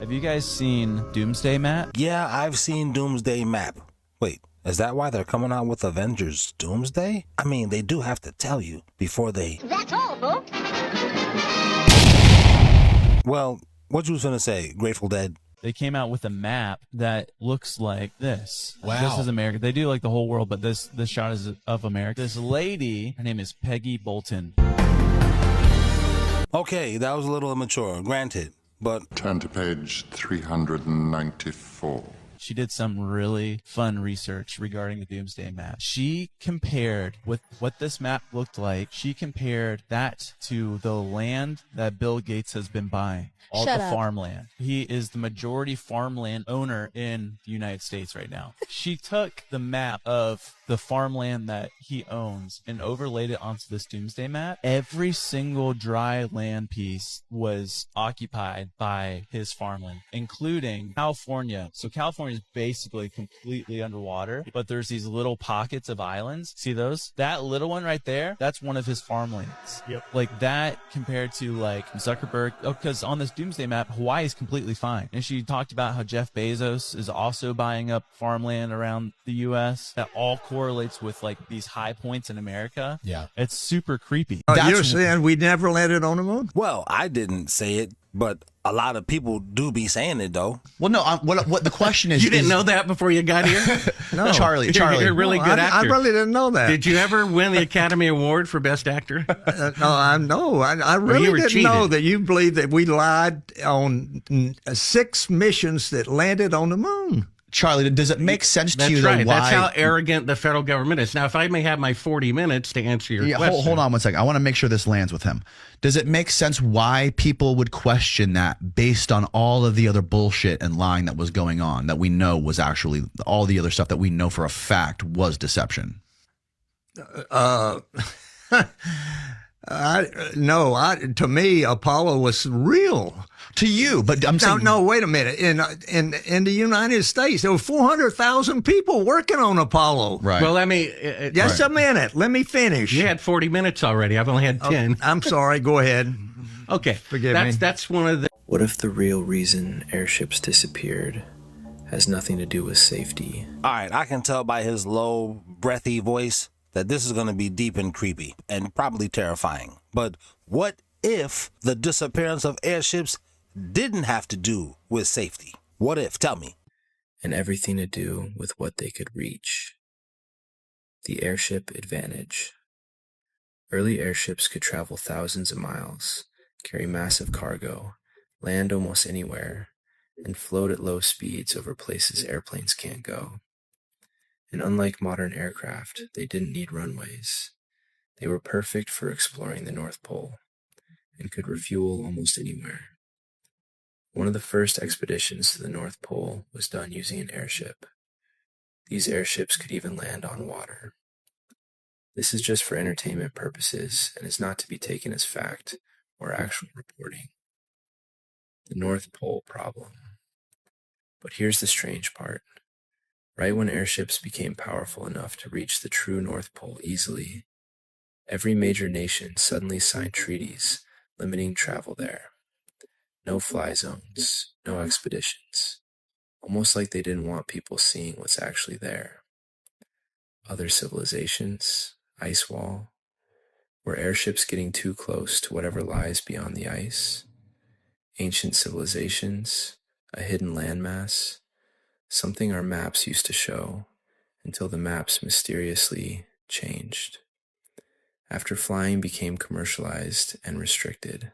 Have you guys seen Doomsday Map? Yeah, I've seen Doomsday Map. Wait, is that why they're coming out with Avengers Doomsday? I mean, they do have to tell you before they... That's all, folks. Well, what you was gonna say, Grateful Dead? They came out with a map that looks like this. Wow. This is America. They do like the whole world, but this shot is of America. This lady, her name is Peggy Bolton. Okay, that was a little immature, granted, but... Turn to page 394. She did some really fun research regarding the Doomsday Map. She compared with what this map looked like. She compared that to the land that Bill Gates has been buying. All Shut the up. farmland. He is the majority farmland owner in the United States right now. She took the map of the farmland that he owns and overlaid it onto this Doomsday Map. Every single dry land piece was occupied by his farmland, including California. So California is basically completely underwater, but there's these little pockets of islands. See those? That little one right there, that's one of his farmlands. Yep. Like that compared to like Zuckerberg. Oh, because on this Doomsday Map, Hawaii is completely fine. And she talked about how Jeff Bezos is also buying up farmland around the U.S. That all correlates with like these high points in America. Yeah. It's super creepy. You're saying we never landed on the moon? Well, I didn't say it, but a lot of people do be saying it, though. Well, no. What the question is? You didn't know that before you got here? No. Charlie. You're a really No, good I actor. really didn't know that. Did you ever win the Academy Award for Best Actor? I really you were didn't cheated. know that you believe that we lied on 6 missions that landed on the moon. Charlie, does it make sense to That's you right. though, why? That's how arrogant the federal government is. Now, if I may have my 40 minutes to answer your question. Hold on one second. I want to make sure this lands with him. Does it make sense why people would question that based on all of the other bullshit and lying that was going on that we know was actually all the other stuff that we know for a fact was deception? To me, Apollo was real. To you, but I'm saying No, wait a minute. In the United States, there were 400,000 people working on Apollo. right. Well, let me. Just a minute. Let me finish. You had 40 minutes already. I've only had 10. I'm sorry. Go ahead. Okay. Forgive me. That's one of the. What if the real reason airships disappeared has nothing to do with safety? All right, I can tell by his low, breathy voice that this is going to be deep and creepy and probably terrifying. But what if the disappearance of airships didn't have to do with safety? What if? Tell me. And everything to do with what they could reach. The airship advantage. Early airships could travel thousands of miles, carry massive cargo, land almost anywhere, and float at low speeds over places airplanes can't go. And unlike modern aircraft, they didn't need runways. They were perfect for exploring the North Pole and could refuel almost anywhere. One of the first expeditions to the North Pole was done using an airship. These airships could even land on water. This is just for entertainment purposes and is not to be taken as fact or actual reporting. The North Pole problem. But here's the strange part. Right when airships became powerful enough to reach the true North Pole easily, every major nation suddenly signed treaties limiting travel there. No fly zones, no expeditions. Almost like they didn't want people seeing what's actually there. Other civilizations, ice wall. Were airships getting too close to whatever lies beyond the ice? Ancient civilizations, a hidden landmass, something our maps used to show until the maps mysteriously changed. After flying became commercialized and restricted,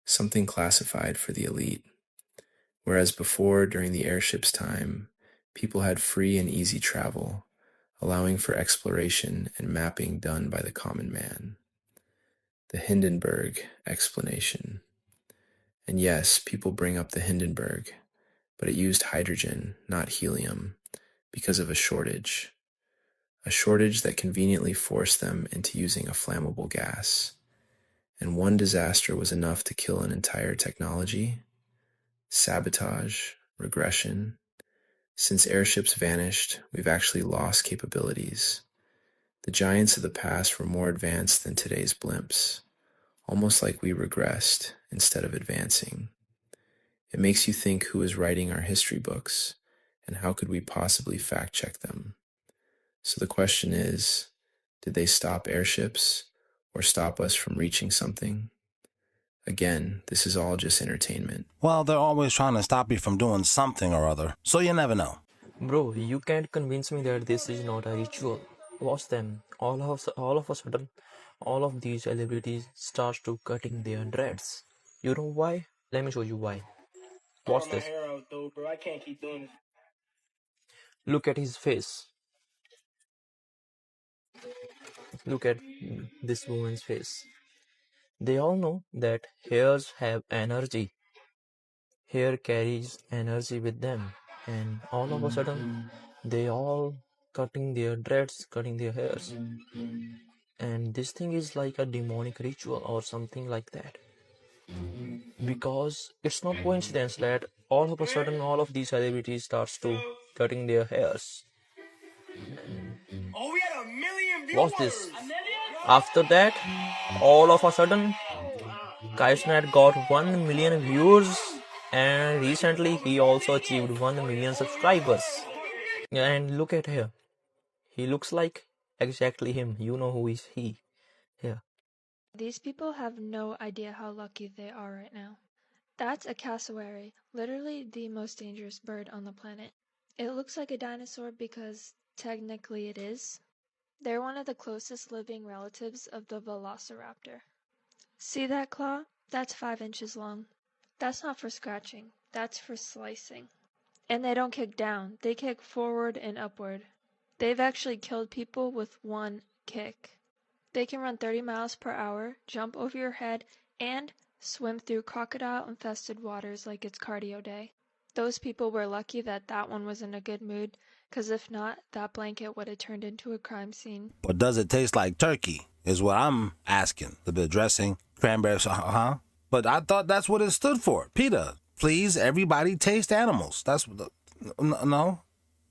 something classified for the elite. Whereas before, during the airship's time, people had free and easy travel, allowing for exploration and mapping done by the common man. The Hindenburg explanation. And yes, people bring up the Hindenburg, but it used hydrogen, not helium, because of a shortage that conveniently forced them into using a flammable gas. And one disaster was enough to kill an entire technology? Sabotage, regression. Since airships vanished, we've actually lost capabilities. The giants of the past were more advanced than today's blimps, almost like we regressed instead of advancing. It makes you think who is writing our history books, and how could we possibly fact check them? So the question is, did they stop airships or stop us from reaching something? Again, this is all just entertainment. Well, they're always trying to stop you from doing something or other, so you never know. Bro, you can't convince me that this is not a ritual. Watch them. All of a sudden, all of these celebrities start to cutting their dreads. You know why? Let me show you why. Watch this. Bro, I can't keep doing this. Look at his face. Look at this woman's face. They all know that hairs have energy. Hair carries energy with them. And all of a sudden, they all cutting their dreads, cutting their hairs. And this thing is like a demonic ritual or something like that. Because it's not coincidence that all of a sudden all of these celebrities starts to cutting their hairs. Oh, we had 1 million viewers. Watch this. After that, all of a sudden, Kaishnet got 1 million viewers, and recently he also achieved 1 million subscribers. And look at here. He looks like exactly him. You know who is he. Here. These people have no idea how lucky they are right now. That's a cassowary, literally the most dangerous bird on the planet. It looks like a dinosaur because technically it is. They're one of the closest living relatives of the velociraptor. See that claw? That's 5 inches long. That's not for scratching, that's for slicing. And they don't kick down, they kick forward and upward. They've actually killed people with one kick. They can run 30 miles per hour, jump over your head, and swim through crocodile-infested waters like it's cardio day. Those people were lucky that that one was in a good mood, because if not, that blanket would have turned into a crime scene. But does it taste like turkey, is what I'm asking. The bit of dressing, cranberries, huh? But I thought that's what it stood for. PETA, please, everybody taste animals. That's what no?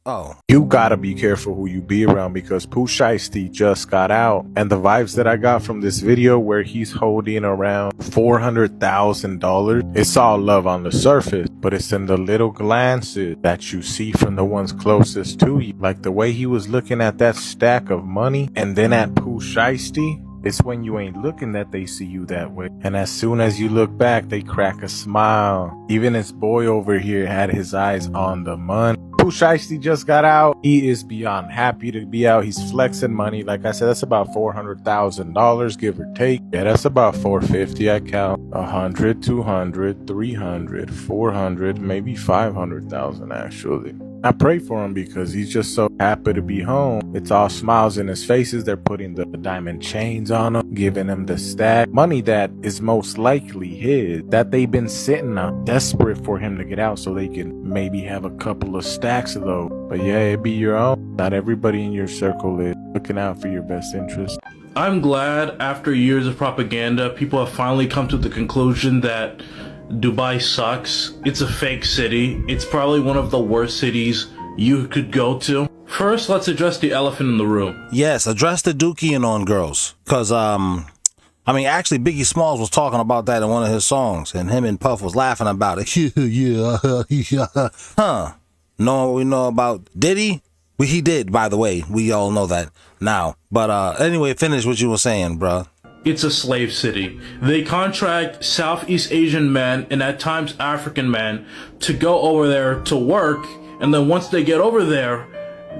Oh. You gotta be careful who you be around, because Pooh Shiesty just got out, and the vibes that I got from this video where he's holding around $400,000, it's all love on the surface, but it's in the little glances that you see from the ones closest to you. Like the way he was looking at that stack of money and then at Pooh Shiesty. It's when you ain't looking that they see you that way. And as soon as you look back, they crack a smile. Even his boy over here had his eyes on the money. Pooh Shiesty just got out. He is beyond happy to be out. He's flexing money. Like I said, that's about $400,000, give or take. Yeah, that's about 450. I count 100, 200, 300, 400, maybe 500,000 actually. I pray for him because he's just so happy to be home. It's all smiles in his faces. They're putting the diamond chains on him, giving him the stack. Money that is most likely his, that they've been sitting on, desperate for him to get out so they can maybe have a couple of stacks of those. But yeah, it be your own. Not everybody in your circle is looking out for your best interest. I'm glad after years of propaganda, people have finally come to the conclusion that Dubai sucks. It's a fake city. It's probably one of the worst cities you could go to. First, let's address the elephant in the room. Yes, address the dookie on girls. Because, actually, Biggie Smalls was talking about that in one of his songs, and him and Puff was laughing about it. Yeah. Huh. Know what we know about Diddy? Well, he did, by the way. We all know that now. But anyway, finish what you were saying, bruh. It's a slave city. They contract Southeast Asian men and at times African men to go over there to work, and then once they get over there,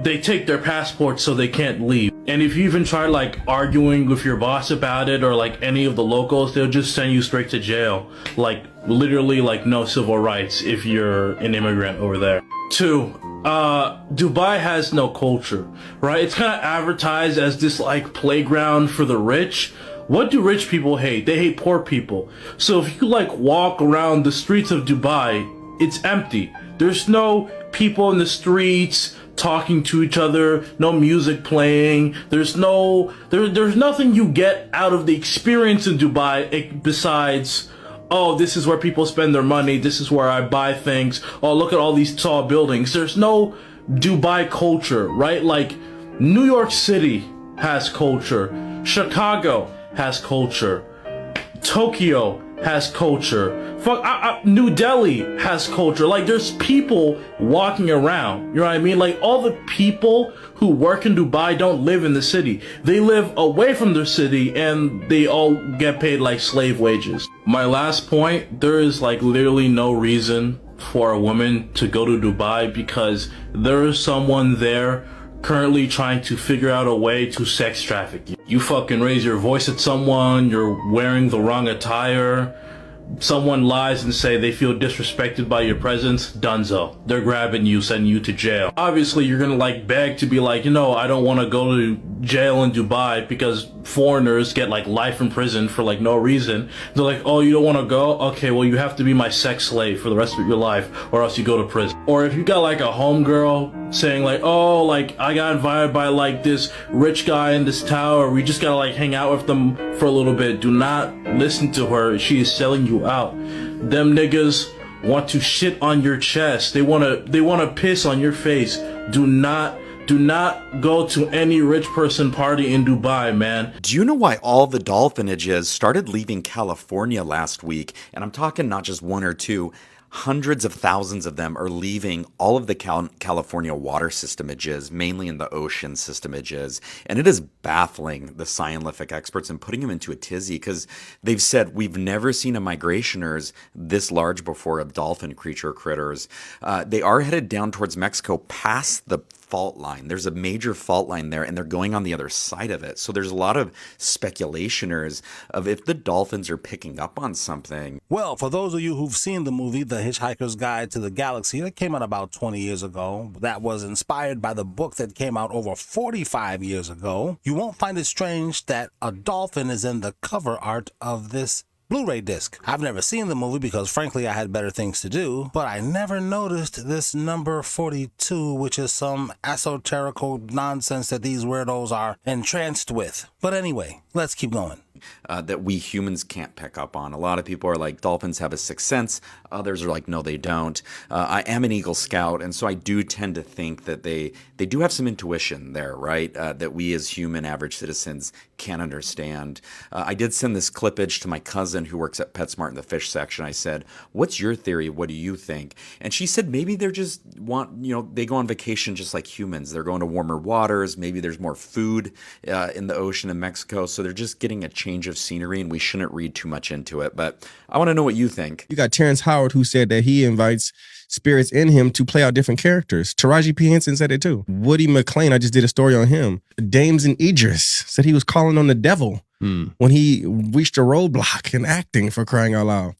they take their passports so they can't leave. And if you even try like arguing with your boss about it or like any of the locals, they'll just send you straight to jail. Like literally like no civil rights if you're an immigrant over there. 2. Dubai has no culture, right? It's kind of advertised as this like playground for the rich. What do rich people hate? They hate poor people. So if you like walk around the streets of Dubai, it's empty. There's no people in the streets talking to each other, no music playing. There's nothing you get out of the experience in Dubai besides, oh, this is where people spend their money. This is where I buy things. Oh, look at all these tall buildings. There's no Dubai culture, right? Like New York City has culture. Chicago has culture. Tokyo has culture. Fuck, New Delhi has culture. Like, there's people walking around. You know what I mean? Like, all the people who work in Dubai don't live in the city. They live away from the city, and they all get paid like slave wages. My last point, there is like literally no reason for a woman to go to Dubai, because there is someone there currently trying to figure out a way to sex traffic you. You fucking raise your voice at someone, you're wearing the wrong attire, someone lies and say they feel disrespected by your presence, dunzo. They're grabbing you, sending you to jail. Obviously, you're gonna like beg to be like, you know, I don't want to go to jail in Dubai, because foreigners get like life in prison for like no reason. They're like, oh, you don't want to go? Okay, well, you have to be my sex slave for the rest of your life, or else you go to prison. Or if you got like a homegirl saying like, oh, like I got invited by like this rich guy in this tower, we just gotta like hang out with them for a little bit, do not listen to her. She is selling you out. Them niggas want to shit on your chest. They wanna piss on your face. Do not go to any rich person party in Dubai, man. Do you know why all the dolphinages started leaving California last week? And I'm talking not just one or two. Hundreds of thousands of them are leaving all of the California water systemages, mainly in the ocean systemages. And it is baffling the scientific experts and putting them into a tizzy, because they've said we've never seen a migrationers this large before of dolphin critters. They are headed down towards Mexico past the fault line. There's a major fault line there, and they're going on the other side of it. So there's a lot of speculationers of if the dolphins are picking up on something. Well, for those of you who've seen the movie The Hitchhiker's Guide to the Galaxy, that came out about 20 years ago, that was inspired by the book that came out over 45 years ago, you won't find it strange that a dolphin is in the cover art of this Blu-ray disc. I've never seen the movie because frankly I had better things to do, but I never noticed this number 42, which is some esoterical nonsense that these weirdos are entranced with. But anyway, let's keep going. That we humans can't pick up on. A lot of people are like, dolphins have a sixth sense. Others are like, no, they don't. I am an Eagle Scout, and so I do tend to think that they do have some intuition there, right? That we as human average citizens can't understand. I did send this clippage to my cousin who works at PetSmart in the fish section. I said, what's your theory? What do you think? And she said maybe they're just they go on vacation just like humans. They're going to warmer waters. Maybe there's more food in the ocean in Mexico. So they're just getting a change of scenery, and we shouldn't read too much into it. But I want to know what you think. You got Terrence Howard, who said that he invites spirits in him to play out different characters. Taraji P. Henson said it too. Woody McClain, I just did a story on him. Dames and Idris said he was calling on the devil when he reached a roadblock in acting, for crying out loud.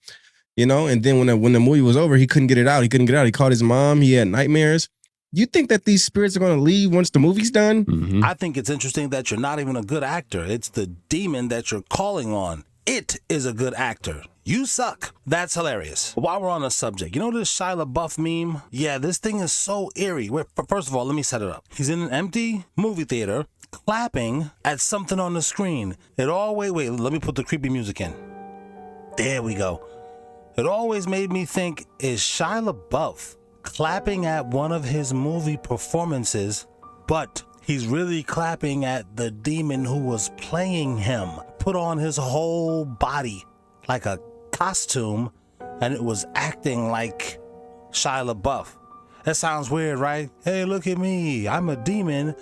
You know, and then when the movie was over, he couldn't get it out. He called his mom. He had nightmares. You think that these spirits are going to leave once the movie's done? Mm-hmm. I think it's interesting that you're not even a good actor. It's the demon that you're calling on. It is a good actor. You suck. That's hilarious. While we're on the subject, you know this Shia LaBeouf meme? Yeah, this thing is so eerie. First of all, let me set it up. He's in an empty movie theater clapping at something on the screen. Wait, let me put the creepy music in. There we go. It always made me think, is Shia LaBeouf clapping at one of his movie performances, but he's really clapping at the demon who was playing him, put on his whole body like a costume, and it was acting like Shia LaBeouf. That sounds weird, right? Hey, look at me. I'm a demon,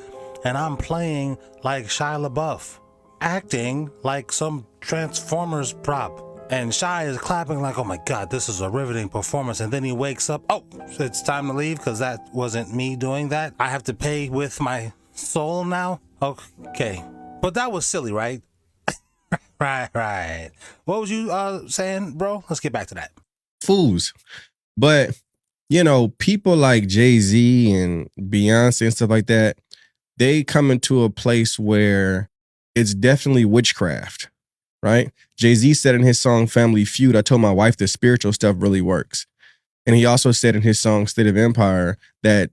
and I'm playing like Shia LaBeouf, acting like some Transformers prop. And Shia is clapping like, oh my God, this is a riveting performance. And then he wakes up. Oh, it's time to leave because that wasn't me doing that. I have to pay with my soul now? Okay. But that was silly, right? Right. What was you saying, bro? Let's get back to that. Fools. But, you know, people like Jay-Z and Beyonce and stuff like that, they come into a place where it's definitely witchcraft. Right? Jay-Z said in his song Family Feud, I told my wife that spiritual stuff really works. And he also said in his song State of Empire that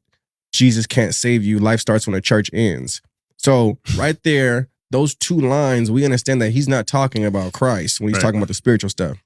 Jesus can't save you. Life starts when the church ends. So right there, those two lines, we understand that he's not talking about Christ when he's talking about the spiritual stuff.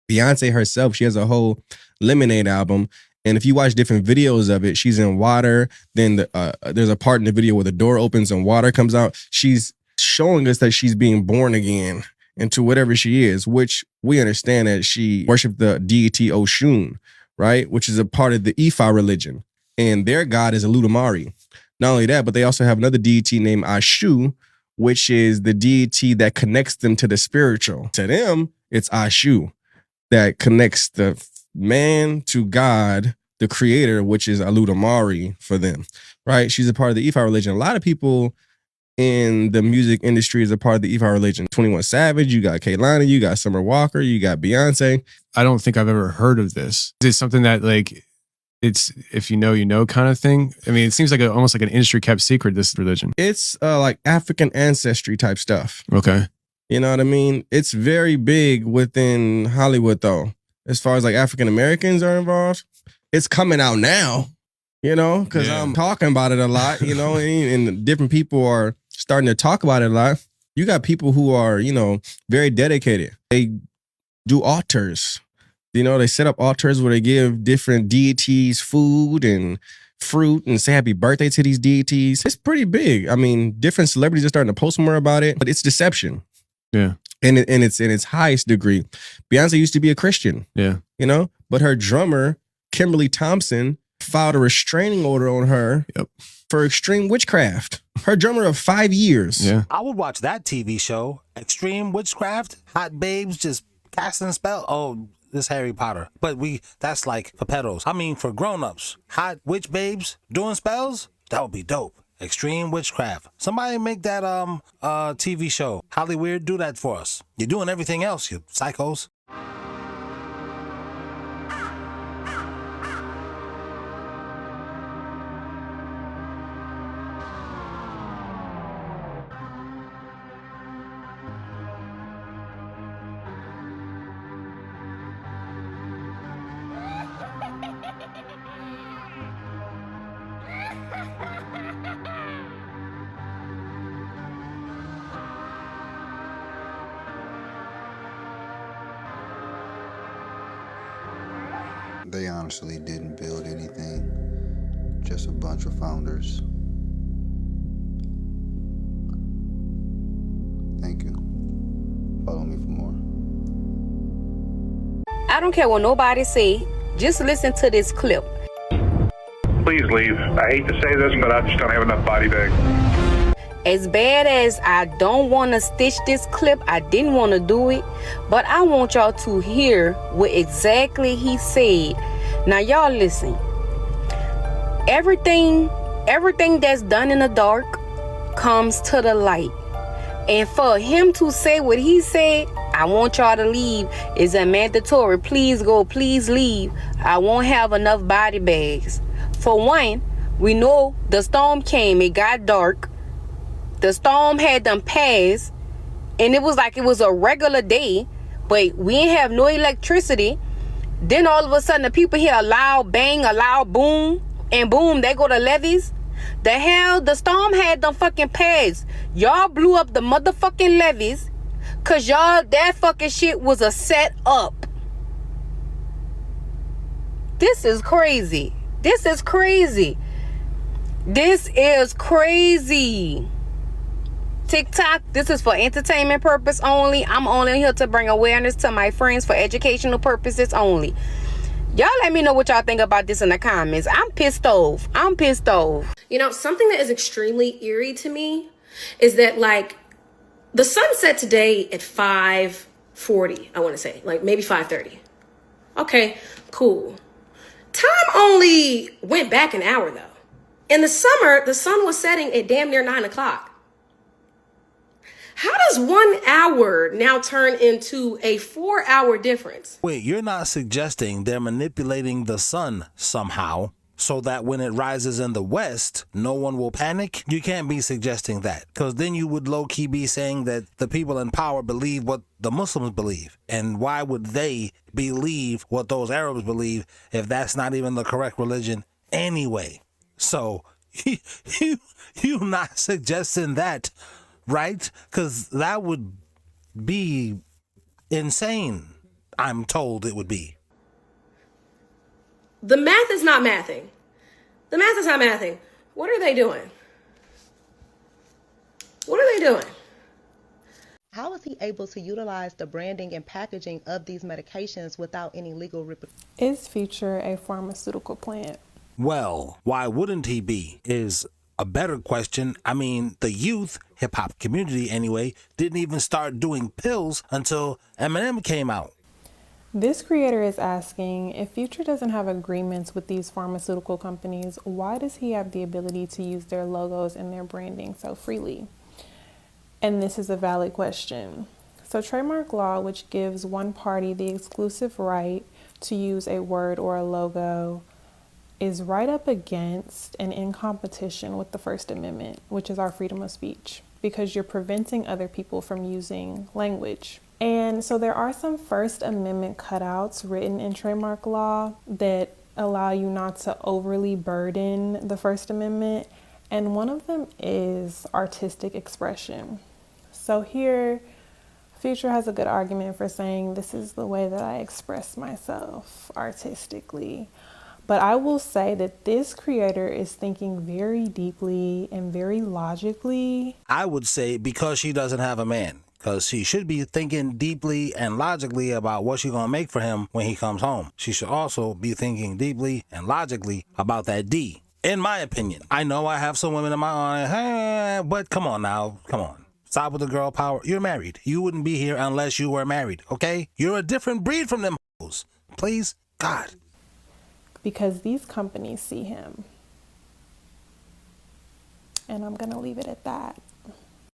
Beyonce herself, she has a whole Lemonade album. And if you watch different videos of it, she's in water. Then there's a part in the video where the door opens and water comes out. She's showing us that she's being born again into whatever she is, which we understand that she worshiped the deity Oshun, right? Which is a part of the Ifa religion. And their god is Aludamari. Not only that, but they also have another deity named Ashu, which is the deity that connects them to the spiritual. To them, it's Ashu that connects the man to God, the creator, which is Aludamari for them, right? She's a part of the Ifa religion. A lot of people in the music industry is a part of the Ifa religion. 21 Savage, you got Kaylani, you got Summer Walker, you got Beyonce. I don't think I've ever heard of this. Is it something that like, it's if you know kind of thing? I mean, it seems like almost like an industry kept secret, this religion. It's like African ancestry type stuff. Okay. You know what I mean? It's very big within Hollywood though. As far as like African Americans are involved, it's coming out now, you know, because I'm talking about it a lot, you know, and different people are starting to talk about it a lot. You got people who are, you know, very dedicated. They do altars. You know, they set up altars where they give different deities food and fruit and say happy birthday to these deities. It's pretty big. I mean, different celebrities are starting to post more about it, but it's deception. Yeah. And it's in its highest degree. Beyonce used to be a Christian. Yeah. You know, but her drummer, Kimberly Thompson, filed a restraining order on her for extreme witchcraft. Her drummer of 5 years. Yeah. I would watch that TV show. Extreme witchcraft, hot babes just casting spell. Oh, this Harry Potter. But that's like for pedos. I mean, for grown-ups. Hot witch babes doing spells? That would be dope. Extreme witchcraft. Somebody make that TV show. Hollyweird, do that for us. You're doing everything else, you psychos. They honestly didn't build anything, just a bunch of founders. Thank you. Follow me for more. I don't care what nobody say, just listen to this clip. Please leave. I hate to say this, but I just don't have enough body bag. As bad as I don't want to stitch this clip, I didn't want to do it, but I want y'all to hear what exactly he said. Now y'all listen. Everything that's done in the dark comes to the light. And for him to say what he said, I want y'all to leave, is a mandatory. Please go, please leave. I won't have enough body bags. For one, we know the storm came, it got dark. The storm had them passed, and it was like it was a regular day, but we ain't have no electricity. Then all of a sudden, the people hear a loud bang, a loud boom, and boom, they go to levees. The hell, the storm had them fucking pads. Y'all blew up the motherfucking levees, cause y'all, that fucking shit was a set up. This is crazy. This is crazy. This is crazy. TikTok, this is for entertainment purpose only. I'm only here to bring awareness to my friends for educational purposes only. Y'all let me know what y'all think about this in the comments. I'm pissed off. I'm pissed off. You know, something that is extremely eerie to me is that, like, the sun set today at 5:40, I want to say, like maybe 5:30. Okay, cool. Time only went back an hour though. In the summer, the sun was setting at damn near 9 o'clock. How does 1 hour now turn into a 4-hour difference? Wait, you're not suggesting they're manipulating the sun somehow so that when it rises in the west, no one will panic? You can't be suggesting that, because then you would low-key be saying that the people in power believe what the Muslims believe. And why would they believe what those Arabs believe if that's not even the correct religion anyway? So you're not suggesting that, right? Because that would be insane. I'm told it would be. The math is not mathing. The math is not mathing. What are they doing? What are they doing? How is he able to utilize the branding and packaging of these medications without any legal repercussions? Is Future a pharmaceutical plant? Well, why wouldn't he be? Is a better question. I mean, the youth, hip-hop community anyway, didn't even start doing pills until Eminem came out. This creator is asking, if Future doesn't have agreements with these pharmaceutical companies, why does he have the ability to use their logos and their branding so freely? And this is a valid question. So trademark law, which gives one party the exclusive right to use a word or a logo, is right up against and in competition with the First Amendment, which is our freedom of speech, because you're preventing other people from using language. And so there are some First Amendment cutouts written in trademark law that allow you not to overly burden the First Amendment. And one of them is artistic expression. So here, Future has a good argument for saying this is the way that I express myself artistically. But I will say that this creator is thinking very deeply and very logically. I would say because she doesn't have a man. Because she should be thinking deeply and logically about what she's going to make for him when he comes home. She should also be thinking deeply and logically about that D. In my opinion. I know I have some women in my eye, but come on now. Come on. Stop with the girl power. You're married. You wouldn't be here unless you were married, okay? You're a different breed from them hoes. Please, God. Because these companies see him. And I'm going to leave it at that.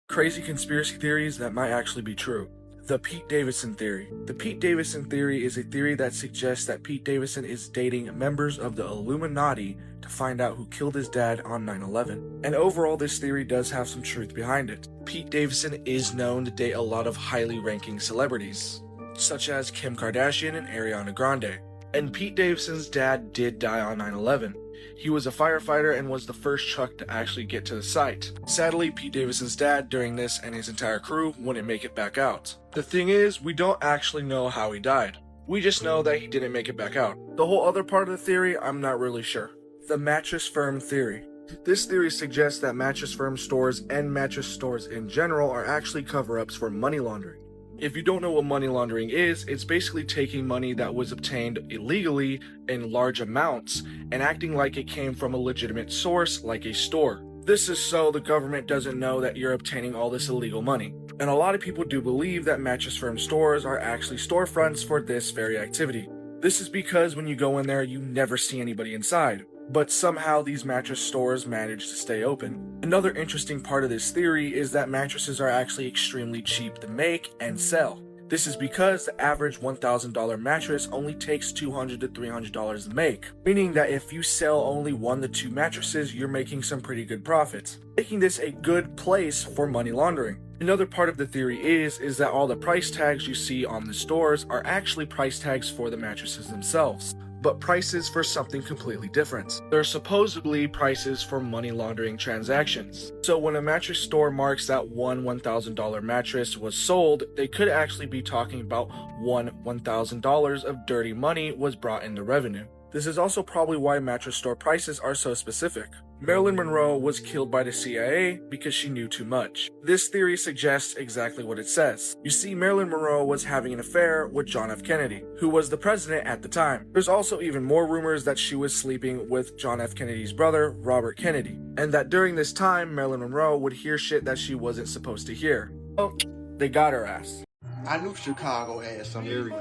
Crazy conspiracy theories that might actually be true. The Pete Davidson theory. The Pete Davidson theory is a theory that suggests that Pete Davidson is dating members of the Illuminati to find out who killed his dad on 9/11. And overall, this theory does have some truth behind it. Pete Davidson is known to date a lot of highly ranking celebrities, such as Kim Kardashian and Ariana Grande. And Pete Davidson's dad did die on 9/11. He was a firefighter and was the first truck to actually get to the site. Sadly, Pete Davidson's dad during this and his entire crew wouldn't make it back out. The thing is, we don't actually know how he died. We just know that he didn't make it back out. The whole other part of the theory, I'm not really sure. The mattress firm theory. This theory suggests that mattress firm stores and mattress stores in general are actually cover-ups for money laundering. If you don't know what money laundering is, it's basically taking money that was obtained illegally in large amounts and acting like it came from a legitimate source like a store. This is so the government doesn't know that you're obtaining all this illegal money. And a lot of people do believe that mattress firm stores are actually storefronts for this very activity. This is because when you go in there, you never see anybody inside. But somehow these mattress stores manage to stay open. Another interesting part of this theory is that mattresses are actually extremely cheap to make and sell. This is because the average $1,000 mattress only takes $200 to $300 to make, meaning that if you sell only 1 to 2 mattresses, you're making some pretty good profits, making this a good place for money laundering. Another part of the theory is that all the price tags you see on the stores are actually price tags for the mattresses themselves, but prices for something completely different. They're supposedly prices for money laundering transactions. So when a mattress store marks that one $1,000 mattress was sold, they could actually be talking about one $1,000 of dirty money was brought into revenue. This is also probably why mattress store prices are so specific. Marilyn Monroe was killed by the CIA because she knew too much. This theory suggests exactly what it says. You see, Marilyn Monroe was having an affair with John F. Kennedy, who was the president at the time. There's also even more rumors that she was sleeping with John F. Kennedy's brother, Robert Kennedy, and that during this time, Marilyn Monroe would hear shit that she wasn't supposed to hear. Oh, they got her ass. I knew Chicago had some area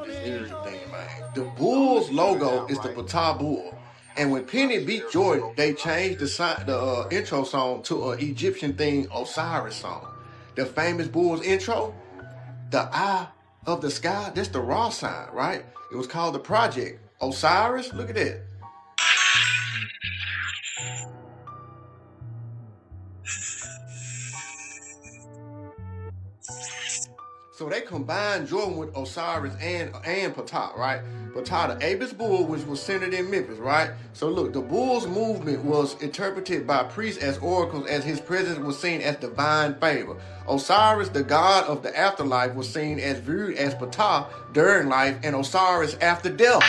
thing, man. The Bulls logo is the Patah Bull. And when Penny beat Jordan, they changed the intro song to an Egyptian thing, Osiris song. The famous Bulls intro, the eye of the sky, that's the raw sign, right? It was called the Project. Osiris, look at that. So they combined Jordan with Osiris and Patah, right? Patah, the Apis bull, which was centered in Memphis, right? So look, the bull's movement was interpreted by priests as oracles, as his presence was seen as divine favor. Osiris, the god of the afterlife, was seen as viewed as Patah during life, and Osiris after death.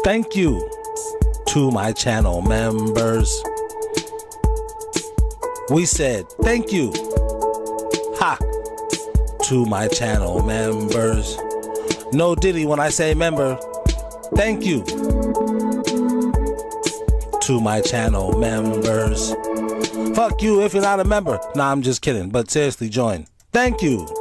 Thank you to my channel members. We said thank you. Ha! To my channel members. No diddy when I say member. Thank you to my channel members. Fuck you if you're not a member. Nah, I'm just kidding. But seriously, join. Thank you